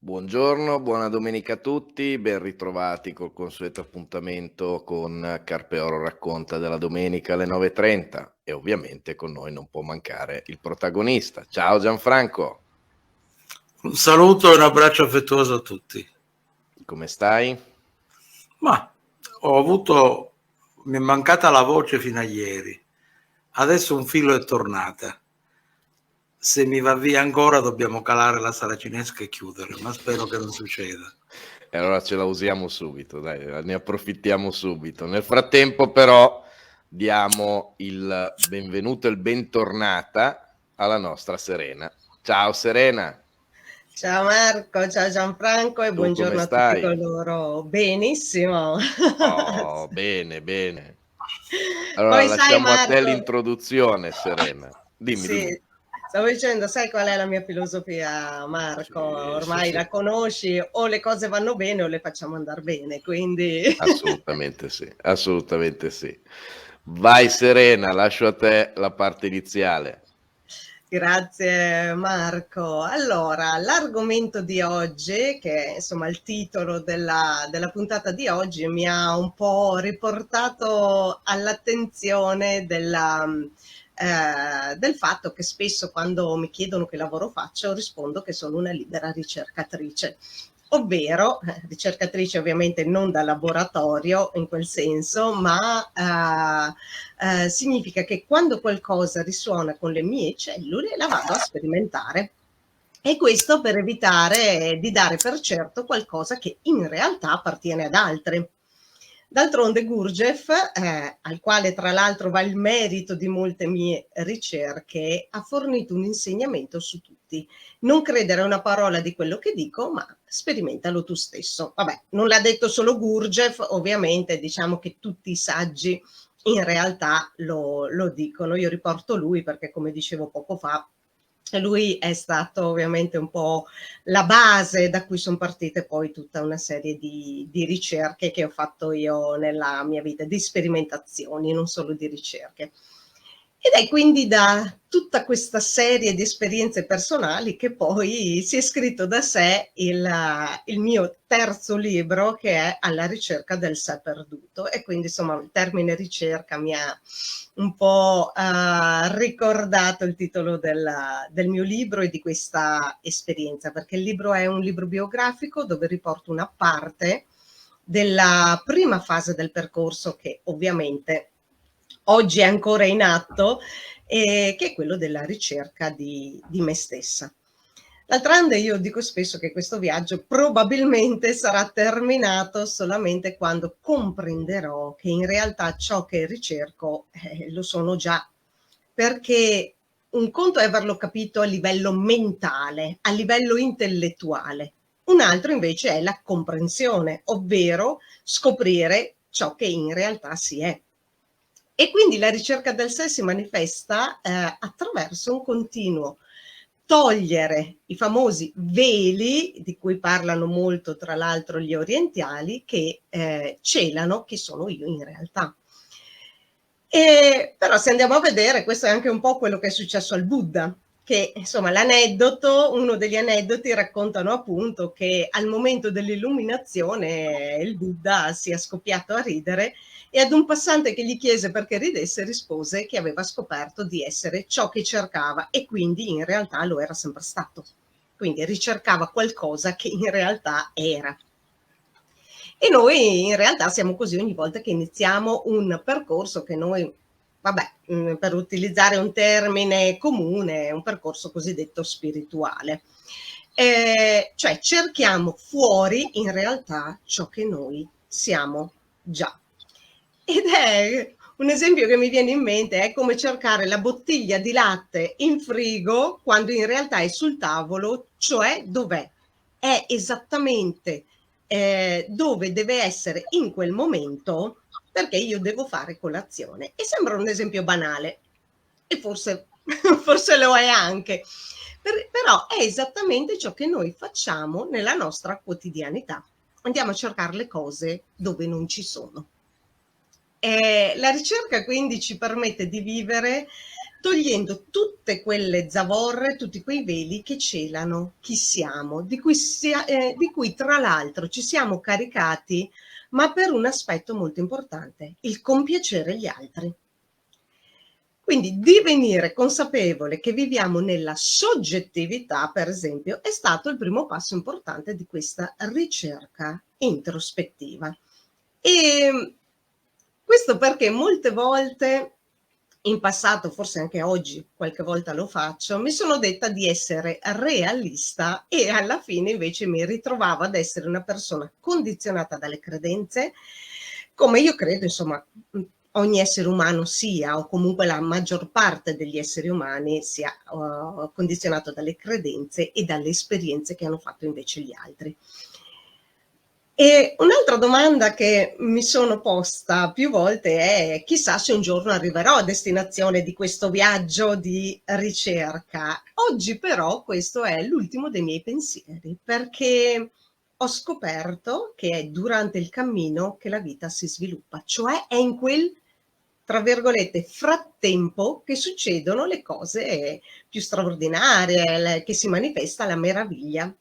Buongiorno, buona domenica a tutti, ben ritrovati col consueto appuntamento con Carpe Oro racconta della domenica alle 9:30 e ovviamente con noi non può mancare il protagonista. Ciao Gianfranco, Un saluto e un abbraccio affettuoso a tutti. come stai? Ma mi è mancata la voce fino a ieri. Adesso un filo è tornata. Se mi va via ancora dobbiamo calare la saracinesca e chiudere, ma spero che non succeda. E allora ce la usiamo subito, dai, ne approfittiamo subito. Nel frattempo però diamo il benvenuto e il bentornata alla nostra Serena. Ciao Serena, Ciao Marco, ciao Gianfranco e tu come buongiorno a tutti stai? coloro. Benissimo. Oh, bene, bene. Allora, Poi sai lasciamo a te Marco, l'introduzione, Serena. Dimmi, dimmi. sì, stavo dicendo, sai qual è la mia filosofia, Marco? Sì, sì, Ormai sì, la conosci, o le cose vanno bene o le facciamo andare bene, quindi assolutamente sì, assolutamente sì. Vai, Serena, lascio a te la parte iniziale. Grazie Marco. Allora, l'argomento di oggi, che è insomma il titolo della puntata di oggi, mi ha un po' riportato all'attenzione del fatto che spesso quando mi chiedono che lavoro faccio rispondo che sono una libera ricercatrice. Ovvero, ricercatrice ovviamente non da laboratorio in quel senso, ma significa che quando qualcosa risuona con le mie cellule la vado a sperimentare. E questo per evitare di dare per certo qualcosa che in realtà appartiene ad altri. D'altronde Gurdjieff, al quale tra l'altro va il merito di molte mie ricerche, ha fornito un insegnamento su tutti. Non credere a una parola di quello che dico, ma sperimentalo tu stesso. Vabbè, non l'ha detto solo Gurdjieff, ovviamente diciamo che tutti i saggi in realtà lo dicono. Io riporto lui perché, come dicevo poco fa, lui è stato ovviamente un po' la base da cui sono partite poi tutta una serie di ricerche che ho fatto io nella mia vita, di sperimentazioni, non solo di ricerche. Ed è quindi da tutta questa serie di esperienze personali che poi si è scritto da sé il mio terzo libro, che è Alla ricerca del sé perduto. E quindi insomma il termine ricerca mi ha un po' ricordato il titolo del mio libro e di questa esperienza, perché il libro è un libro biografico dove riporto una parte della prima fase del percorso che ovviamente oggi è ancora in atto, che è quello della ricerca di me stessa. D'altronde io dico spesso che questo viaggio probabilmente sarà terminato solamente quando comprenderò che in realtà ciò che ricerco lo sono già, perché un conto è averlo capito a livello mentale, a livello intellettuale, un altro invece è la comprensione, ovvero scoprire ciò che in realtà si è. E quindi la ricerca del sé si manifesta attraverso un continuo togliere i famosi veli, di cui parlano molto tra l'altro gli orientali, che celano chi sono io in realtà. Però se andiamo a vedere, questo è anche un po' quello che è successo al Buddha, che insomma l'aneddoto, uno degli aneddoti raccontano appunto che al momento dell'illuminazione il Buddha sia scoppiato a ridere e ad un passante che gli chiese perché ridesse rispose che aveva scoperto di essere ciò che cercava e quindi in realtà lo era sempre stato. Quindi ricercava qualcosa che in realtà era. E noi in realtà siamo così ogni volta che iniziamo un percorso che noi, vabbè, per utilizzare un termine comune, è un percorso cosiddetto spirituale. Cioè cerchiamo fuori in realtà ciò che noi siamo già. Ed è un esempio che mi viene in mente, è come cercare la bottiglia di latte in frigo quando in realtà è sul tavolo, cioè dov'è? È esattamente dove deve essere in quel momento perché io devo fare colazione. E sembra un esempio banale, e forse, forse lo è anche, però è esattamente ciò che noi facciamo nella nostra quotidianità. Andiamo a cercare le cose dove non ci sono. La ricerca quindi ci permette di vivere togliendo tutte quelle zavorre, tutti quei veli che celano chi siamo, di cui tra l'altro ci siamo caricati, ma per un aspetto molto importante, il compiacere gli altri. Quindi divenire consapevole che viviamo nella soggettività, per esempio, è stato il primo passo importante di questa ricerca introspettiva. E questo perché molte volte, in passato, forse anche oggi, qualche volta lo faccio, mi sono detta di essere realista e alla fine invece mi ritrovavo ad essere una persona condizionata dalle credenze, come io credo, insomma, ogni essere umano sia, o comunque la maggior parte degli esseri umani sia condizionato dalle credenze e dalle esperienze che hanno fatto invece gli altri. E un'altra domanda che mi sono posta più volte è: chissà se un giorno arriverò a destinazione di questo viaggio di ricerca. Oggi però questo è l'ultimo dei miei pensieri, perché ho scoperto che è durante il cammino che la vita si sviluppa, cioè è in quel, tra virgolette, frattempo che succedono le cose più straordinarie, che si manifesta la meraviglia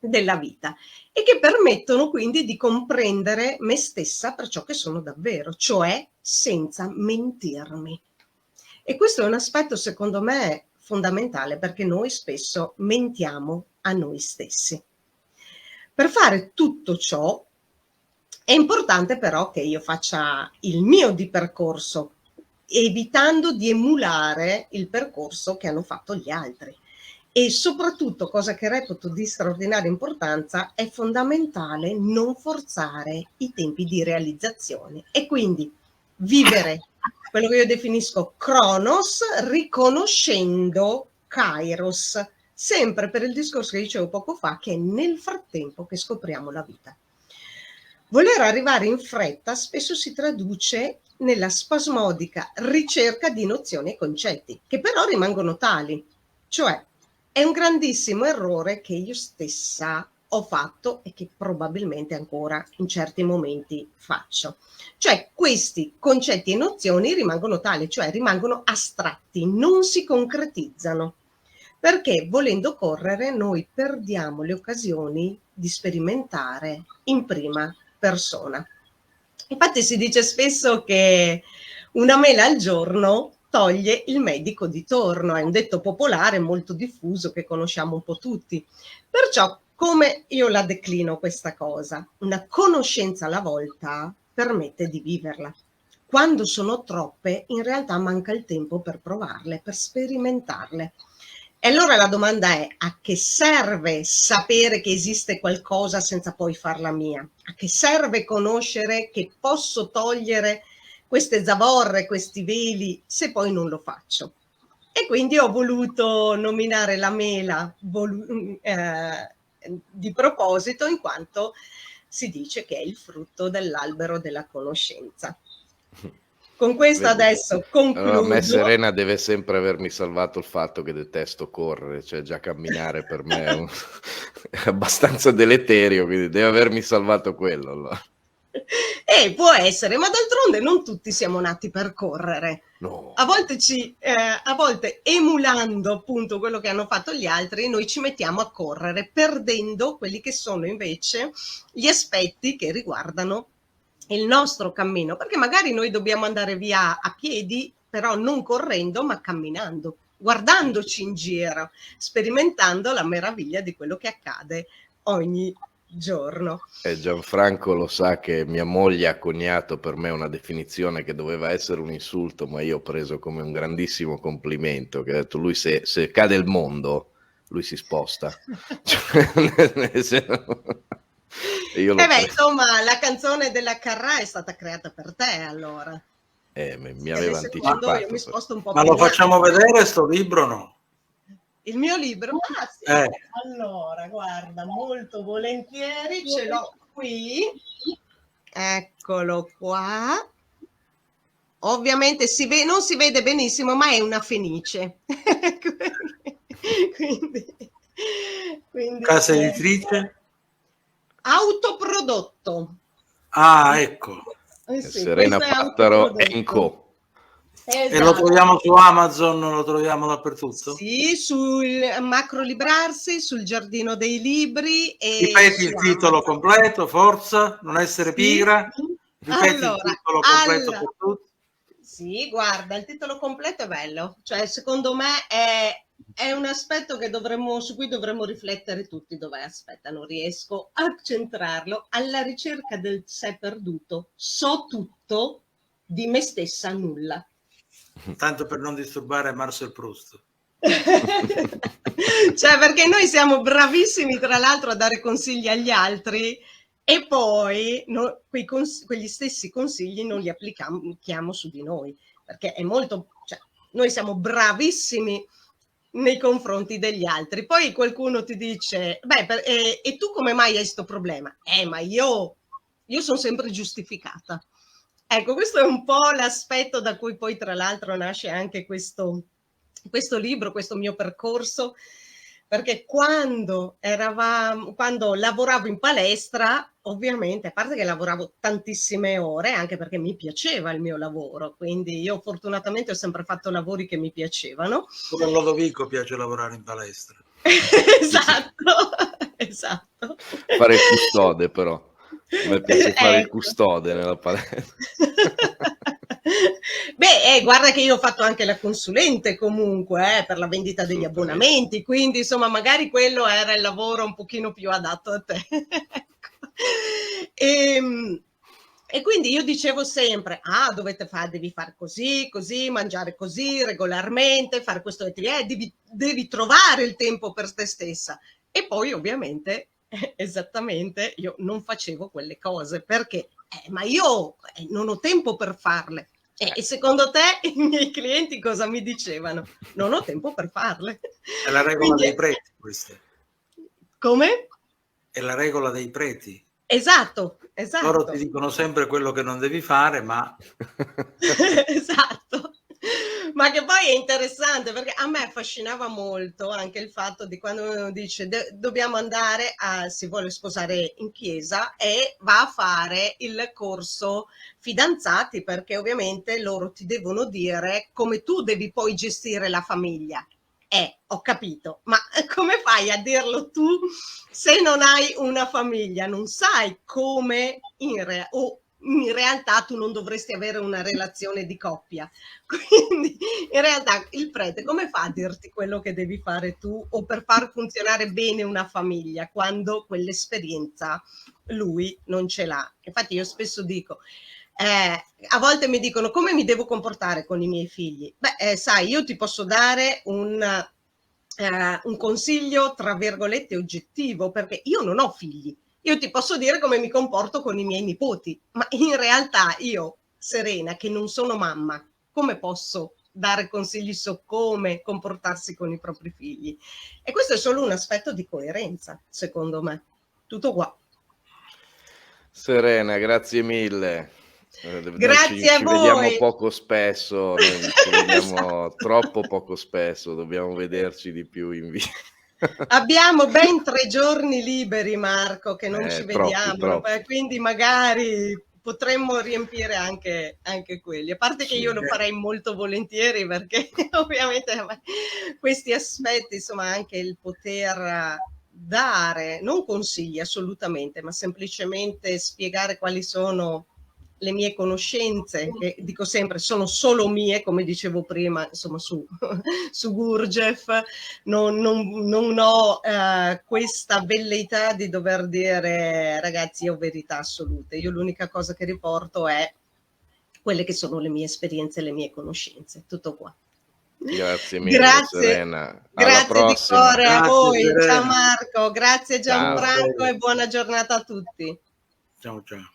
della vita e che permettono quindi di comprendere me stessa per ciò che sono davvero, cioè senza mentirmi. E questo è un aspetto secondo me fondamentale, perché noi spesso mentiamo a noi stessi. Per fare tutto ciò è importante però che io faccia il mio di percorso, evitando di emulare il percorso che hanno fatto gli altri. E soprattutto, cosa che reputo di straordinaria importanza, è fondamentale non forzare i tempi di realizzazione e quindi vivere quello che io definisco Cronos, riconoscendo Kairos, sempre per il discorso che dicevo poco fa, che è nel frattempo che scopriamo la vita. Voler arrivare in fretta spesso si traduce nella spasmodica ricerca di nozioni e concetti, che però rimangono tali, cioè è un grandissimo errore che io stessa ho fatto e che probabilmente ancora in certi momenti faccio. Cioè questi concetti e nozioni rimangono tali, cioè rimangono astratti, non si concretizzano, perché volendo correre noi perdiamo le occasioni di sperimentare in prima persona. Infatti si dice spesso che una mela al giorno toglie il medico di torno, è un detto popolare molto diffuso che conosciamo un po' tutti. Perciò come io la declino questa cosa? Una conoscenza alla volta permette di viverla. Quando sono troppe, in realtà manca il tempo per provarle, per sperimentarle. E allora la domanda è: a che serve sapere che esiste qualcosa senza poi farla mia? A che serve conoscere che posso togliere queste zavorre, questi veli, se poi non lo faccio? E quindi ho voluto nominare la mela di proposito, in quanto si dice che è il frutto dell'albero della conoscenza. Con questo adesso concludo. Allora, a me Serena deve sempre avermi salvato il fatto che detesto correre, cioè già camminare per me è abbastanza deleterio, quindi deve avermi salvato quello. Allora. Può essere, ma d'altronde non tutti siamo nati per correre. No. A volte emulando appunto quello che hanno fatto gli altri, noi ci mettiamo a correre, perdendo quelli che sono invece gli aspetti che riguardano il nostro cammino, perché magari noi dobbiamo andare via a piedi, però non correndo, ma camminando, guardandoci in giro, sperimentando la meraviglia di quello che accade ogni giorno. Gianfranco lo sa che mia moglie ha coniato per me una definizione che doveva essere un insulto, ma io ho preso come un grandissimo complimento, che ha detto: lui se cade il mondo, lui si sposta. Insomma, la canzone della Carrà è stata creata per te, allora. Mi aveva anticipato. Io mi sposto un po'. Ma lo facciamo vedere sto libro o no? Il mio libro? Sì. Allora, guarda, molto volentieri, ce l'ho qui. Eccolo qua. Ovviamente non si vede benissimo, ma è una fenice. quindi Casa editrice? Autoprodotto. Ah, ecco. Serena Pattaro & Co. E lo troviamo su Amazon, lo troviamo dappertutto? Sì, sul Macro Librarsi, sul Giardino dei Libri. E ripeti il titolo completo, forza, non essere pigra. Ripeti il titolo completo per tutti. Sì, guarda, il titolo completo è bello, cioè secondo me è un aspetto su cui dovremmo riflettere tutti. Dov'è? Aspetta, non riesco a centrarlo. Alla ricerca del sé perduto, so tutto, di me stessa nulla. Tanto per non disturbare Marcel Proust. Cioè, perché noi siamo bravissimi tra l'altro a dare consigli agli altri e poi quegli stessi consigli non li applichiamo su di noi, perché è molto, cioè, noi siamo bravissimi nei confronti degli altri. Poi qualcuno ti dice, beh, e tu come mai hai questo problema? Ma io sono sempre giustificata. Ecco, questo è un po' l'aspetto da cui poi tra l'altro nasce anche questo libro, questo mio percorso, perché quando lavoravo in palestra, ovviamente, a parte che lavoravo tantissime ore, anche perché mi piaceva il mio lavoro, quindi io fortunatamente ho sempre fatto lavori che mi piacevano. Come a Lodovico piace lavorare in palestra. Esatto. Fare il custode però. A me piace fare il custode nella palestra. Beh, guarda che io ho fatto anche la consulente comunque per la vendita degli abbonamenti, quindi insomma magari quello era il lavoro un pochino più adatto a te. E quindi io dicevo sempre, devi fare così, mangiare così regolarmente, fare questo, devi trovare il tempo per te stessa. E poi ovviamente, esattamente, io non facevo quelle cose perché, ma io non ho tempo per farle. E secondo te i miei clienti cosa mi dicevano? Non ho tempo per farle. È la regola dei preti questa. Come? È la regola dei preti. Esatto. Loro ti dicono sempre quello che non devi fare, ma... Esatto. Ma che poi è interessante perché a me affascinava molto anche il fatto di quando uno dice dobbiamo andare si vuole sposare in chiesa e va a fare il corso fidanzati, perché ovviamente loro ti devono dire come tu devi poi gestire la famiglia. Ho capito, ma come fai a dirlo tu se non hai una famiglia? Non sai come in realtà tu non dovresti avere una relazione di coppia. Quindi in realtà il prete come fa a dirti quello che devi fare tu o per far funzionare bene una famiglia quando quell'esperienza lui non ce l'ha? Infatti io spesso dico, a volte mi dicono come mi devo comportare con i miei figli. Sai, io ti posso dare un consiglio tra virgolette oggettivo, perché io non ho figli. Io ti posso dire come mi comporto con i miei nipoti, ma in realtà io, Serena, che non sono mamma, come posso dare consigli su come comportarsi con i propri figli? E questo è solo un aspetto di coerenza, secondo me. Tutto qua. Serena, grazie mille. Grazie a voi. Ci vediamo poco spesso, ci vediamo troppo poco spesso, dobbiamo vederci di più in vita. Abbiamo ben 3 giorni liberi, Marco, che non ci vediamo, troppi. Quindi magari potremmo riempire anche quelli. A parte che io lo farei molto volentieri perché ovviamente questi aspetti, insomma, anche il poter dare, non consigli assolutamente, ma semplicemente spiegare quali sono le mie conoscenze, che dico sempre sono solo mie, come dicevo prima, insomma su Gurdjieff, non ho questa velleità di dover dire ragazzi io ho verità assolute, io l'unica cosa che riporto è quelle che sono le mie esperienze, le mie conoscenze, tutto qua. Grazie mille, Serena. Grazie di cuore a voi. Serena. Ciao Marco, grazie Gianfranco e buona giornata a tutti. Ciao ciao.